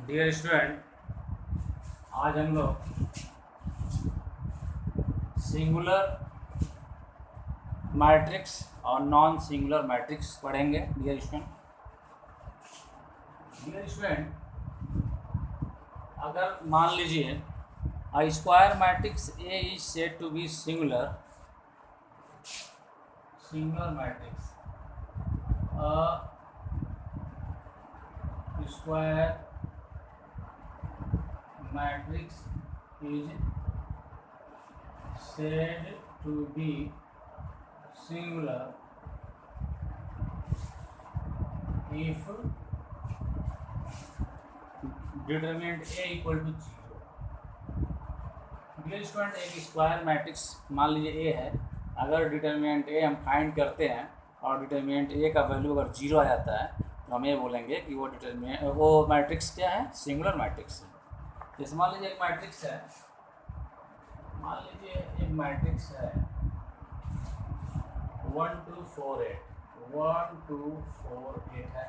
Dear student, आज हम लोग सिंगुलर मैट्रिक्स और नॉन सिंगुलर मैट्रिक्स पढ़ेंगे। डियर स्टूडेंट, अगर मान लीजिए a square matrix A is said to be singular matrix, square matrix is said to be singular if determinant A equal to 0। Dear student, एक square matrix मान लीजिए A है। अगर determinant A हम find करते हैं और डिटर्मिनेंट A का वैल्यू अगर 0 आ जाता है तो हम ये बोलेंगे कि वो मैट्रिक्स क्या है, सिंगुलर मैट्रिक्स है। जैसे मान लीजिए एक मैट्रिक्स है, एक मैट्रिक्स है 1 2 4 8 है।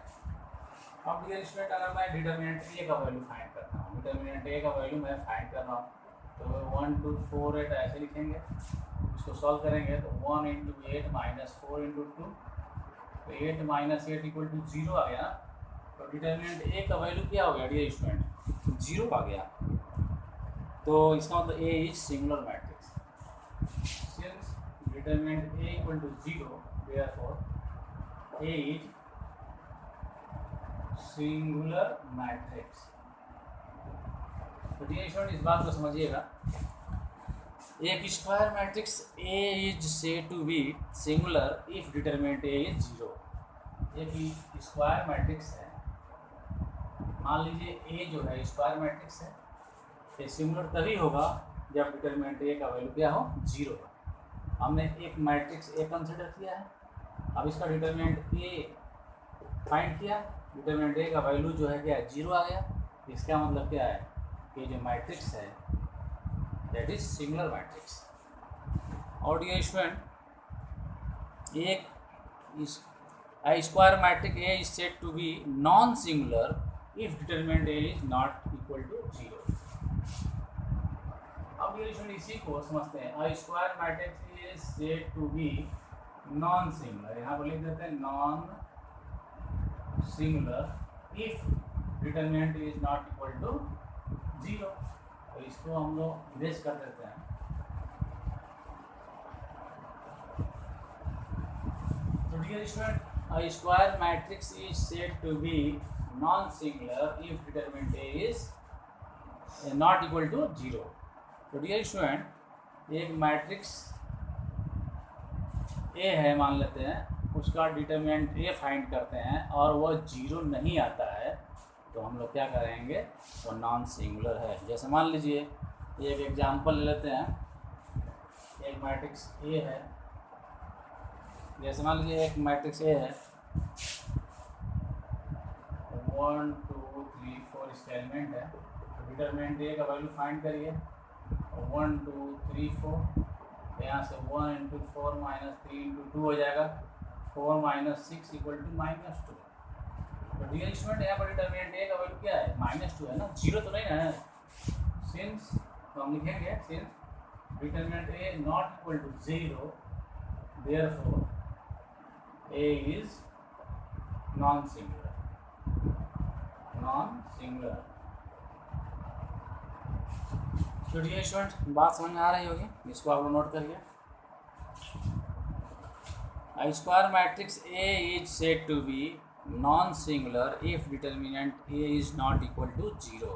अब डियर स्टूडेंट, अगर मैं डिटर्मिनेंट A का वैल्यू फाइंड करता हूँ, डिटर्मिनेंट A का वैल्यू मैं फाइंड कर रहा हूँ, तो 1 2 4 8 ऐसे लिखेंगे। इसको सॉल्व करेंगे तो 1 × 8 - 4 × 2, तो 8 - 8 = 0 आ गया। तो डिटर्मिनेंट A का वैल्यू क्या हो गया डियर स्टूडेंट, 0 आ गया। तो इसका मतलब A is singular matrix. Since determinant A = 0, therefore A is singular matrix. तो डियर स्टूडेंट, इस बात को समझिएगा, एक square matrix A is said to be singular if determinant A is 0। एक स्क्वायर मैट्रिक्स है, मान लीजिए A जो है स्क्वायर मैट्रिक्स है, ये सिंगुलर तभी होगा जब डिटर्मिनेंट A का वैल्यू क्या हो, 0 हो। हमने एक मैट्रिक्स A कंसिडर किया है, अब इसका डिटर्मिनेंट A फाइंड किया, डिटर्मिनेंट A का वैल्यू जो है क्या है, 0 आ गया। इसका मतलब क्या है कि जो मैट्रिक्स है दैट इज सिंगुलर मैट्रिक्स। और डियर स्टूडेंट, एक square matrix A is said to be non singular if determinant A is not equal to 0। अब ये स्टूडेंट इसी को समझते हैं, square matrix is said to be non singular, यहाँ पर लिख देते हैं non singular if determinant is not equal to 0। तो इसको हम लोग इरेज कर देते हैं। तो dear student, a square matrix is said to be non-singular if determinant A is not equal to 0। तो डियर स्टूडेंट, एक मैट्रिक्स A है मान लेते हैं, उसका डिटर्मिनेंट A फाइंड करते हैं और वह 0 नहीं आता है, तो हम लोग क्या करेंगे, वो नॉन सिंगुलर है। जैसे मान लीजिए एक एग्जांपल ले लेते हैं, एक मैट्रिक्स A है, जैसे मान लीजिए एक मैट्रिक्स A है 1 2 3 4 इसका एलिमेंट है। तो डिटर्मिनेंट A का वैल्यू फाइंड करिए, 1 2 3 4, यहाँ से 1 × 4 - 3 × 2 हो जाएगा, 4 - 6 = -2। तो डियर स्टूडेंट, यहाँ पर डिटर्मिनेंट A का वैल्यू क्या है, -2 है ना, 0 तो नहीं है। सिंस तो हम लिखेंगे since determinant A not equal to 0, therefore A is non singular. तो डियर स्टूडेंट, बात समझ में आ रही होगी, इसको आप लोग नोट करिए। A square matrix A is said to be non-singular if determinant A is not equal to 0।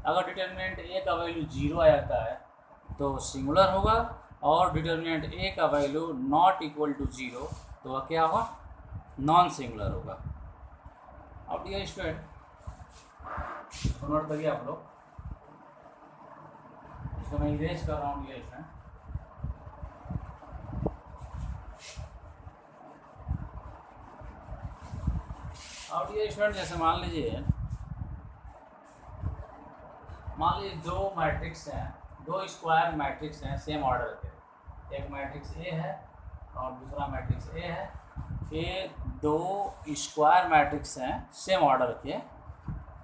अगर डिटर्मिनेंट A का वैल्यू 0 आ जाता है तो सिंगुलर होगा, और डिटर्मिनेंट A का वैल्यू नॉट इक्वल टू 0 तो वह क्या होगा, नॉन सिंगुलर होगा। अब डियर स्टूडेंट, इसको नोट करिए आप लोग, इसको मैं इरेज कर रहा हूँ डियर स्टूडेंट। अब डियर स्टूडेंट, जैसे मान लीजिए दो मैट्रिक्स हैं, दो स्क्वायर मैट्रिक्स हैं सेम ऑर्डर के, एक मैट्रिक्स A है और दूसरा मैट्रिक्स A है। ये दो स्क्वायर मैट्रिक्स हैं सेम ऑर्डर के,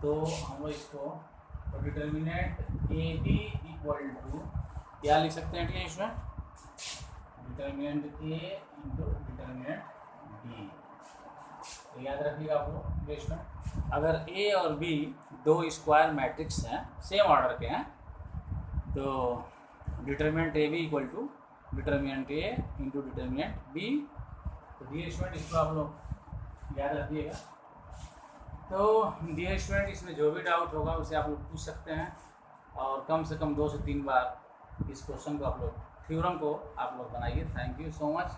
तो हम लोग इसको determinant A B equal to क्या लिख सकते हैं dear student, determinant A into determinant B. तो याद रखिएगा आप लोग डियर स्टूडेंट, अगर ए और बी दो स्क्वायर मैट्रिक्स हैं, सेम ऑर्डर के हैं, तो determinant A B equal to determinant A into determinant B. तो डियर स्टूडेंट इसको आप लोग याद रखिएगा। तो डियर स्टूडेंट इसमें जो भी डाउट होगा उसे आप लोग पूछ सकते हैं, और कम से कम 2 से 3 बार इस क्वेश्चन को आप लोग, थ्योरम को आप लोग बनाइए। Thank you so much.